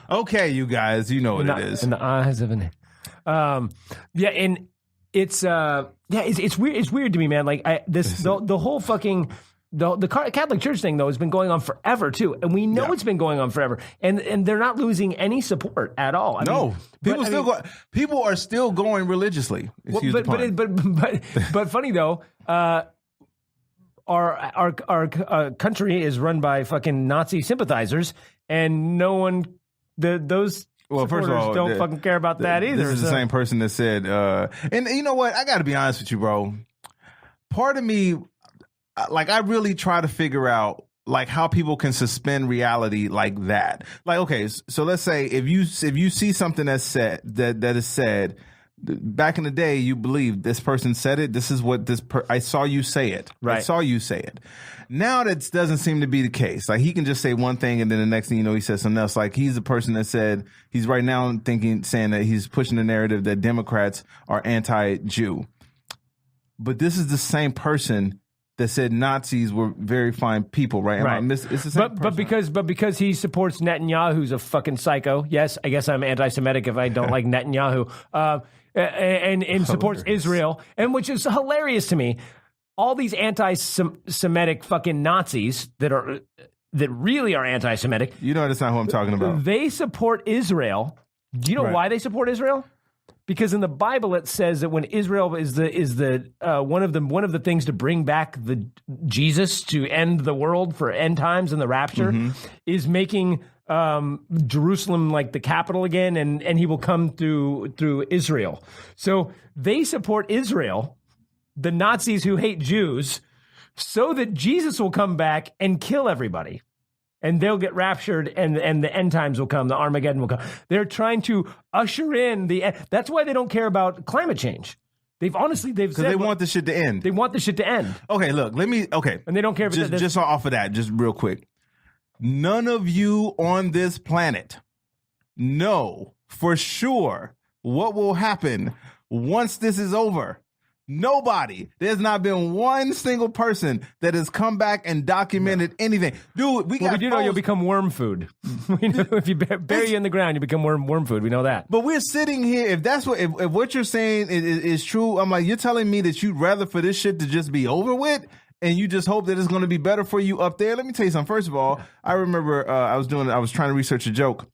Okay, you guys, you know what it is. In the eyes of an and it's weird. It's weird to me, man. Like the whole fucking the Catholic Church thing though has been going on forever too, and we know it's been going on forever, and they're not losing any support at all. People are still going religiously. But funny though. Our country is run by fucking Nazi sympathizers, and no one, those supporters don't fucking care about that either. This is the same person that said, and you know what? I got to be honest with you, bro. Part of me, like, I really try to figure out like how people can suspend reality like that. Like, okay, so let's say if you see something that's said that is said. Back in the day, you believed this person said it. This is what I saw you say it. Right. I saw you say it. Now that doesn't seem to be the case. Like, he can just say one thing and then the next thing you know, he says something else. Like, he's the person that said, he's right now saying that he's pushing the narrative that Democrats are anti-Jew. But this is the same person that said Nazis were very fine people, right? Right. It's the same but because he supports Netanyahu, who's a fucking psycho. Yes, I guess I'm anti-Semitic if I don't like Netanyahu. And supports Israel, and which is hilarious to me. All these anti-Semitic fucking Nazis that really are anti-Semitic. You know that's not who I'm talking about. They support Israel. Do you know why they support Israel? Because in the Bible it says that when Israel is one of the things to bring back the Jesus to end the world for end times and the rapture is making Jerusalem like the capital again, and he will come through Israel. So they support Israel, the Nazis who hate Jews, so that Jesus will come back and kill everybody. And they'll get raptured, and the end times will come. The Armageddon will come. They're trying to usher in that's why they don't care about climate change. They've said because they want the shit to end. They want the shit to end. Okay, look, and they don't care. Just off of that, just real quick. None of you on this planet know for sure what will happen once this is over. Nobody. There's not been one single person that has come back and documented anything. Dude, we do know you'll become worm food. We know if you bury you in the ground, you become worm food. We know that. But we're sitting here. If what you're saying is true, I'm like, you're telling me that you'd rather for this shit to just be over with, and you just hope that it's going to be better for you up there. Let me tell you something. First of all, I remember I was trying to research a joke,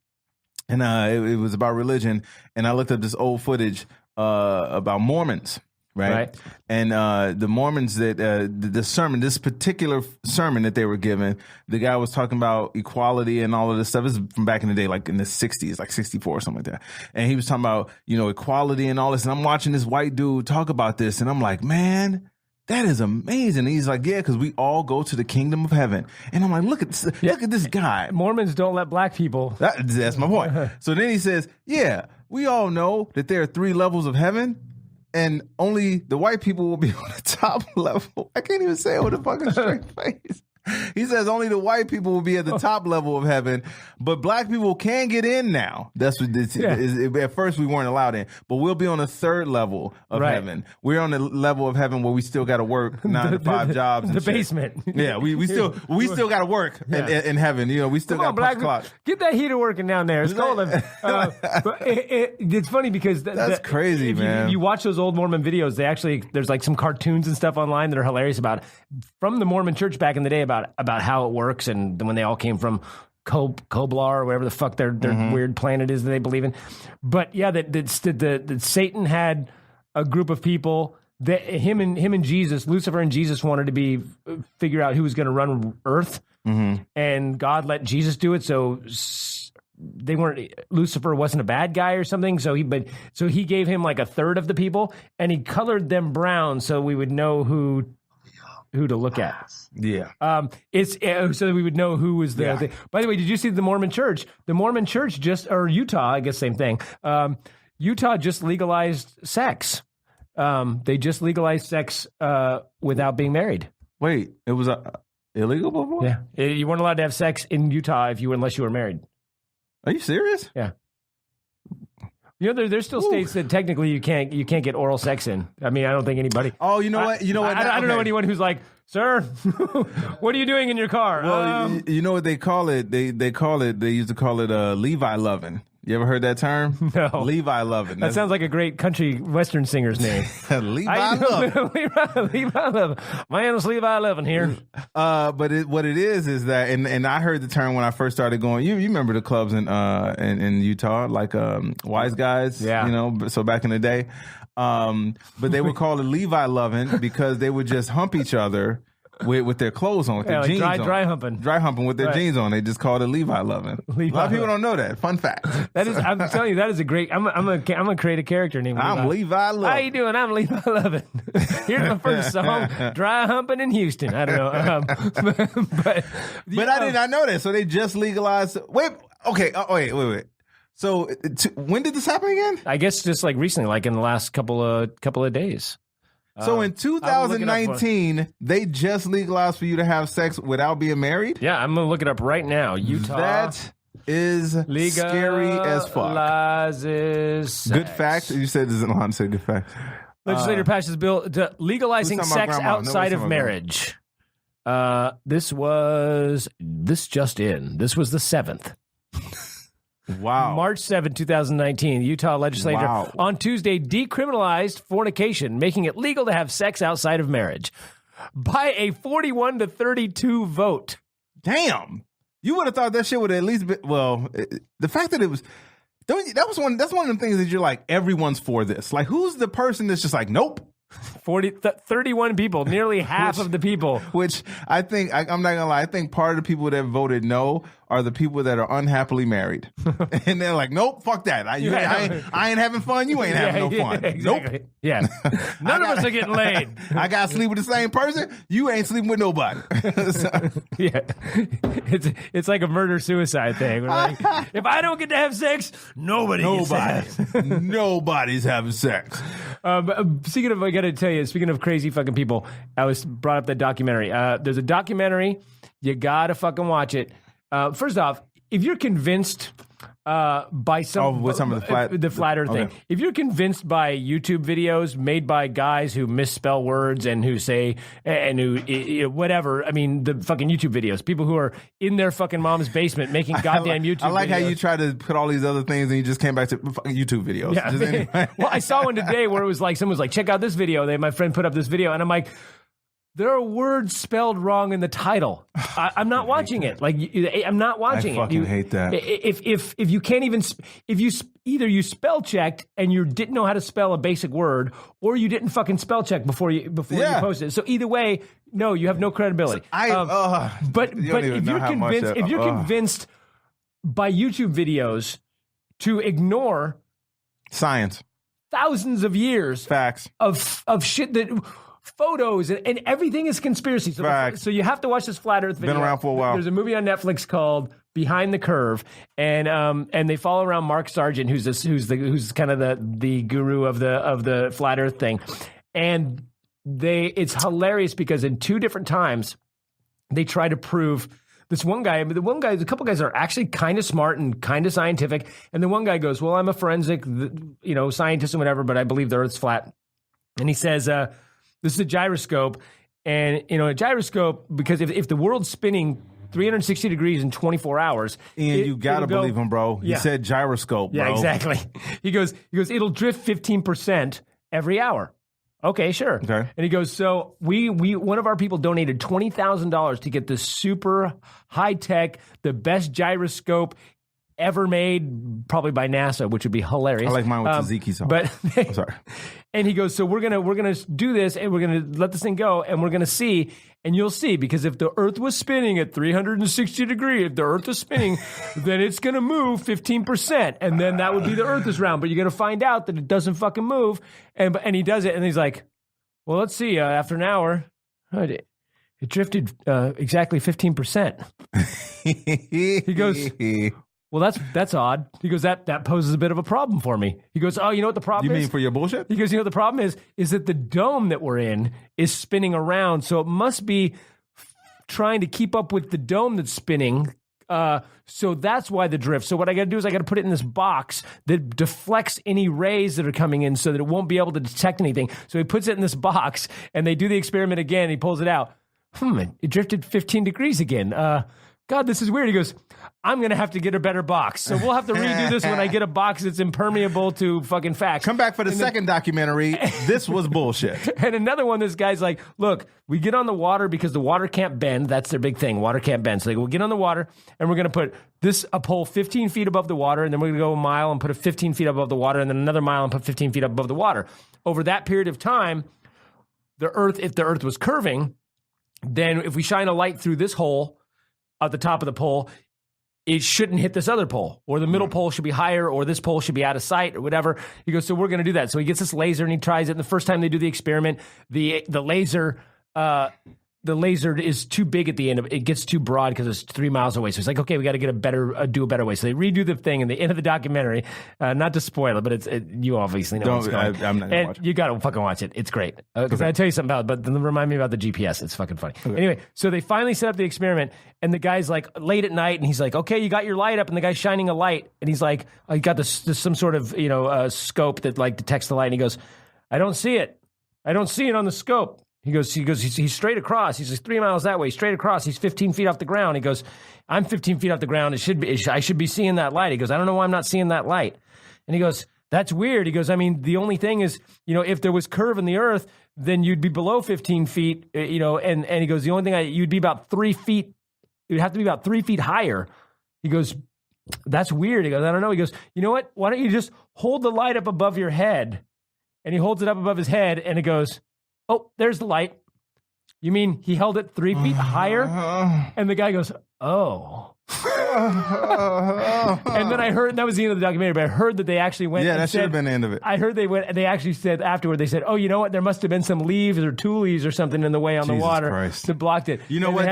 and it was about religion, and I looked up this old footage about Mormons. Right. And the Mormons that this particular sermon that they were given, the guy was talking about equality and all of this stuff. This is from back in the day, like in the 60s, like 64 or something like that. And he was talking about, equality and all this. And I'm watching this white dude talk about this. And I'm like, man, that is amazing. And he's like, yeah, because we all go to the kingdom of heaven. And I'm like, look at this guy. Mormons don't let black people. That's my point. So then he says, yeah, we all know that there are 3 levels of heaven. And only the white people will be on the top level. I can't even say it with a fucking straight face. He says only the white people will be at the top level of heaven, but black people can get in now. That's what this is. At first we weren't allowed in, but we'll be on the 3rd level of heaven. We're on the level of heaven where we still got to work 9 to 5 jobs. The basement. Yeah, we still got to work in heaven. We still got to punch clock. Get that heater working down there. It's cold. But it's funny because that's crazy, man. If you watch those old Mormon videos, there's like some cartoons and stuff online that are hilarious about from the Mormon Church back in the day about how it works, and when they all came from Koblar or whatever the fuck their weird planet is that they believe in. But yeah, that Satan had a group of people that him and Jesus, Lucifer and Jesus, wanted to figure out who was going to run Earth, and God let Jesus do it. So Lucifer wasn't a bad guy or something. So he gave him like 1/3 of the people, and he colored them brown so we would know who to look at. Yeah. It's so that we would know who was there. Yeah. By the way, did you see the Mormon Church? The Mormon Church or Utah, I guess same thing. Utah just legalized sex. They just legalized sex without being married. Wait, it was illegal before? Yeah. You weren't allowed to have sex in Utah unless you were married. Are you serious? Yeah. There's still states that technically you can't get oral sex in. I mean, I don't think anybody. Oh, you know what? I don't know anyone who's like, sir, what are you doing in your car? Well, you know what they call it? They used to call it Levi loving. You ever heard that term? No. Levi loving. That sounds like a great country western singer's name. Levi loving. Levi loving. My name's Levi loving here. But what it is that, and I heard the term when I first started going. You remember the clubs in Utah, like Wise Guys? Yeah. So back in the day. But they would call it Levi loving because they would just hump each other with their clothes on, with their jeans on. Dry humping with their jeans on. They just called it Levi loving. A lot of people don't know that. Fun fact. I'm telling you, that is a great. I'm gonna create a character named Levi. I'm Levi loving. How you doing? I'm Levi loving. Here's my first song, Dry Humping in Houston. I don't know, but I did not know that. So they just legalized. Wait. Wait. So when did this happen again? I guess just like recently, like in the last couple of days. So in 2019, they just legalized for you to have sex without being married? Yeah, I'm going to look it up right now. Utah. That is scary as fuck. Legalizes sex. Good fact? You said this is not say good fact. Legislator passes bill to legalizing Who's talking about sex grandma? outside Nobody's of talking about marriage. This just in. This was the 7th. Wow. March 7, 2019. The Utah legislature on Tuesday decriminalized fornication, making it legal to have sex outside of marriage by a 41 to 32 vote. Damn. You would have thought that shit would at least be, the fact that it was, that's one of the things that you're like, everyone's for this. Like, who's the person that's just like, nope. 31 people, nearly half of the people. Which I think, I'm not gonna lie, I think part of the people that voted no are the people that are unhappily married. And they're like, nope, fuck that. I ain't having fun, you ain't having no fun. Exactly. Nope. Yeah. None of us are getting laid. I gotta sleep with the same person, you ain't sleeping with nobody. Yeah. It's like a murder-suicide thing. We're like, if I don't get to have sex, nobody's having sex. Speaking of, I got to tell you, speaking of crazy fucking people, I was brought up that documentary. There's a documentary. You got to fucking watch it. First off, if you're convinced by some with some of the flat earth thing, if you're convinced by YouTube videos made by guys who misspell words and who say and who whatever, I mean the fucking YouTube videos, people who are in their fucking mom's basement making goddamn YouTube videos. I like how you try to put all these other things and you just came back to fucking YouTube videos. Yeah. Anyway. Well, I saw one today where it was like someone was like, check out this video. My friend put up this video and I'm like, there are words spelled wrong in the title. I'm not watching it. Like I'm not watching it. I fucking hate that. If you can't even either you spell checked and you didn't know how to spell a basic word, or you didn't fucking spell check before you posted it. So either way, no, you have no credibility. But if you're convinced by YouTube videos to ignore science, thousands of years, facts of shit that. Photos and everything is conspiracy. So you have to watch this flat Earth video. Been around for a while. There's a movie on Netflix called Behind the Curve, and they follow around Mark Sargent, who's kind of the guru of the flat Earth thing, and it's hilarious because in 2 different times they try to prove. This one guy, a couple guys are actually kind of smart and kind of scientific, and the one guy goes, "Well, I'm a forensic, scientist and whatever, but I believe the Earth's flat," and he says. This is a gyroscope, and a gyroscope, because if the world's spinning 360 degrees in 24 hours, Ian, you gotta believe him, bro. He said gyroscope, bro. Yeah, exactly. He goes, it'll drift 15% every hour. Okay, sure. Okay. And he goes, so we one of our people donated $20,000 to get this super high tech, the best gyroscope ever made, probably by NASA, which would be hilarious. I like mine with tzatziki sauce. But I'm sorry. And he goes, so we're gonna do this, and we're gonna let this thing go, and we're gonna see, and you'll see, because if the Earth was spinning at 360 degrees, if the Earth is spinning, then it's gonna move 15%, and then that would be the Earth is round. But you're gonna find out that it doesn't fucking move, and he does it, and he's like, well, let's see. After an hour, it drifted exactly 15%. He goes. Well, that's odd. He goes, that poses a bit of a problem for me. He goes, oh, you know what the problem is? You mean for your bullshit? He goes, you know what the problem is that the dome that we're in is spinning around, so it must be trying to keep up with the dome that's spinning. So that's why the drift. So what I got to do is I got to put it in this box that deflects any rays that are coming in so that it won't be able to detect anything. So he puts it in this box, and they do the experiment again. He pulls it out. It drifted 15 degrees again. God, this is weird. He goes, I'm going to have to get a better box. So we'll have to redo this when I get a box that's impermeable to fucking facts. Come back for the second documentary. This was bullshit. And another one, this guy's like, look, we get on the water because the water can't bend. That's their big thing. Water can't bend. So they go, we'll get on the water, and we're going to put a pole 15 feet above the water, and then we're going to go a mile and put it 15 feet above the water, and then another mile and put 15 feet above the water. Over that period of time, if the Earth was curving, then if we shine a light through this hole at the top of the pole, it shouldn't hit this other pole, or the middle pole should be higher, or this pole should be out of sight, or whatever. He goes, so we're going to do that. So he gets this laser and he tries it. And the first time they do the experiment, the laser is too big at the end. It gets too broad because it's 3 miles away. So he's like, okay, we got to get do a better way. So they redo the thing, and the end of the documentary, not to spoil it, but you obviously know what's going on. I'm not going to watch it. You got to fucking watch it. It's great. Because I tell you something about it, but then remind me about the GPS. It's fucking funny. Okay. Anyway, so they finally set up the experiment, and the guy's like late at night, and he's like, okay, you got your light up, and the guy's shining a light, and he's like, I got this some sort of scope that like detects the light, and he goes, I don't see it. I don't see it on the scope. He goes, he's straight across. He's like 3 miles that way, straight across. He's 15 feet off the ground. He goes, I'm 15 feet off the ground. I should be seeing that light. He goes, I don't know why I'm not seeing that light. And he goes, that's weird. He goes, I mean, the only thing is, if there was curve in the earth, then you'd be below 15 feet, and he goes, the only thing you'd be about 3 feet. You'd have to be about 3 feet higher. He goes, that's weird. He goes, I don't know. He goes, you know what? Why don't you just hold the light up above your head? And he holds it up above his head, and it goes, oh, there's the light. You mean he held it 3 feet higher? And the guy goes, oh. And then I heard, that was the end of the documentary, but I heard that they actually went. Yeah, that should have been the end of it. I heard they actually said afterward, they said, oh, you know what? There must have been some leaves or tules or something in the way on the water that blocked it. You know what?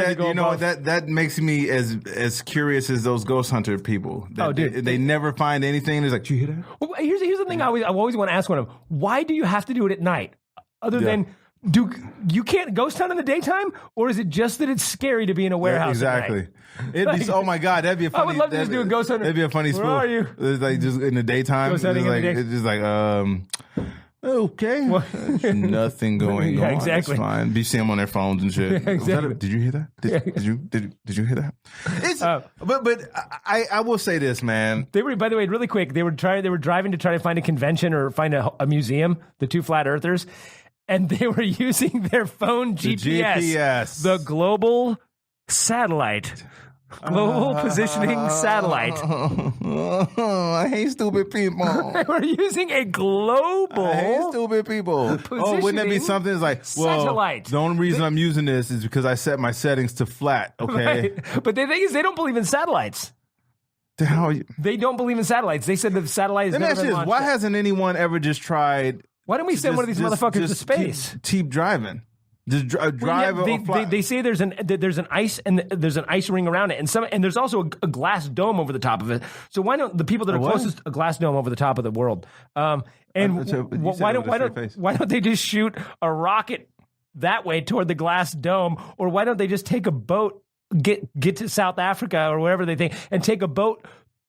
That makes me as curious as those ghost hunter people. They never find anything. It's like, did you hear that? Well, here's the thing I always want to ask one of them. Why do you have to do it at night? Other than, you can't ghost hunt in the daytime, or is it just that it's scary to be in a warehouse? Exactly. It'd be, oh my God, that'd be a funny. I would love to just do a ghost hunter. That'd be a funny spoof. Where are you? It's like just in the daytime. It's just like, okay, there's nothing going on. Exactly. It's fine. Be seeing them on their phones and shit. Yeah, exactly. Did you hear that? Did you hear that? It's, but I will say this, man. They were, by the way, really quick. They were driving to try to find a convention or find a museum. The two flat earthers. And they were using their phone GPS. The global satellite. Global positioning satellite. I hate stupid people. They were using a global. I hate stupid people. Oh, wouldn't that be something? It's like, well, satellite. The only reason I'm using this is because I set my settings to flat. Okay. Right. But the thing is, they don't believe in satellites. They don't believe in satellites. They said the satellite is never been launched. Why hasn't anyone ever just tried? Why don't we send one of these motherfuckers to space? Keep driving. Just drive. They say there's an ice and there's an ice ring around it, and there's also a glass dome over the top of it. So why don't the people that are closest a glass dome over the top of the world? Why don't they just shoot a rocket that way toward the glass dome, or why don't they just take a boat, get to South Africa or wherever they think, and take a boat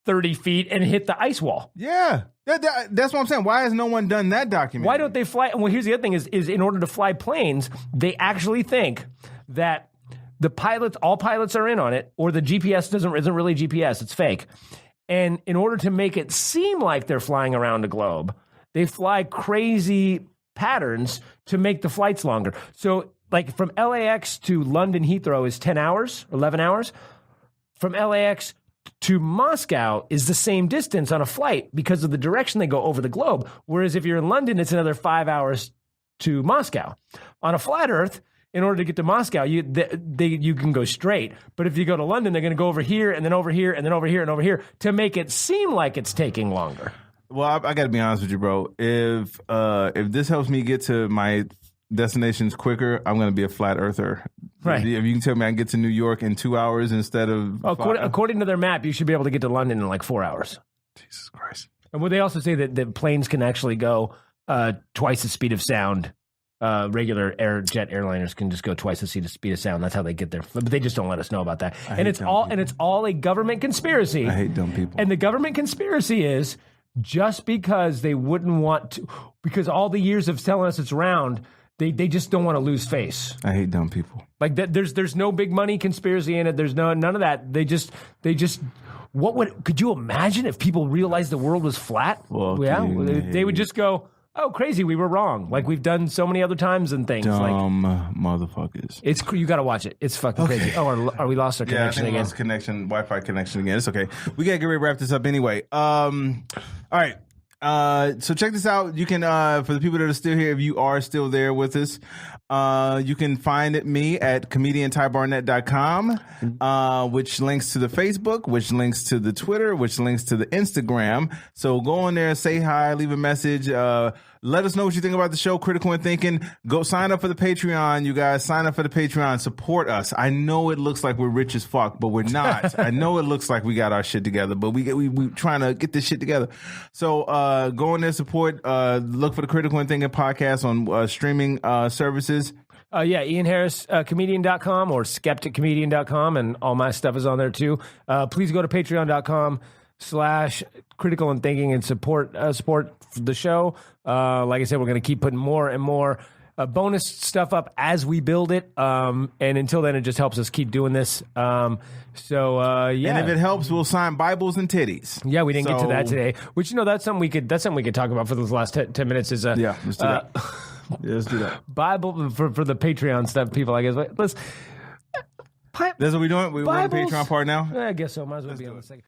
30 feet and hit the ice wall? Yeah. That's what I'm saying. Why has no one done that documentary? Why don't they fly? Well, here's the other thing is in order to fly planes, they actually think that all pilots are in on it, or the GPS isn't really GPS, it's fake. And in order to make it seem like they're flying around the globe, they fly crazy patterns to make the flights longer. So like from LAX to London Heathrow is 10 hours, 11 hours. From LAX to Moscow is the same distance on a flight because of the direction they go over the globe. Whereas if you're in London, it's another 5 hours to Moscow. On a flat Earth, in order to get to Moscow, you can go straight. But if you go to London, they're going to go over here and then over here and then over here and over here to make it seem like it's taking longer. Well, I got to be honest with you, bro. If this helps me get to my destinations quicker, I'm going to be a flat earther. Right. If you can tell me I can get to New York in 2 hours instead of... According to their map, you should be able to get to London in like 4 hours. Jesus Christ. And would they also say that planes can actually go twice the speed of sound? Regular jet airliners can just go twice the speed of sound. That's how they get there. But they just don't let us know about that. And it's all a government conspiracy. I hate dumb people. And the government conspiracy is just because they wouldn't want to, because all the years of telling us it's round, they just don't want to lose face. I hate dumb people. Like that, there's no big money conspiracy in it. There's none of that. They just. Could you imagine if people realized the world was flat? Well, yeah, they would just go, "Oh, crazy, we were wrong." Like we've done so many other times and things. Dumb motherfuckers. You got to watch it. It's fucking crazy. Oh, are we lost our connection again? Lost Wi-Fi connection again. It's okay. We gotta get ready to wrap this up anyway. All right. So check this out. You can, for the people that are still here, if you are still there with us, you can find me at comediantybarnett.com, which links to the Facebook, which links to the Twitter, which links to the Instagram. So go on there, say hi, leave a message, let us know what you think about the show, Critical and Thinking. Go sign up for the Patreon, you guys. Sign up for the Patreon. Support us. I know it looks like we're rich as fuck, but we're not. I know it looks like we got our shit together, but we trying to get this shit together. So go on there, support. Look for the Critical and Thinking podcast on streaming services. Ian Harris, comedian.com or skepticcomedian.com, and all my stuff is on there too. Please go to patreon.com/Critical critical and thinking and support the show. Like I said, we're going to keep putting more and more bonus stuff up as we build it. And until then, it just helps us keep doing this. Yeah. And if it helps, we'll sign Bibles and titties. Yeah, we didn't get to that today. Which, that's something we could talk about for those last 10 minutes. Is let's do that. Yeah, let's do that. Bible for the Patreon stuff, people. I guess let's. That's what we're doing. We're on the Patreon part now. I guess so. Might as well be on the second.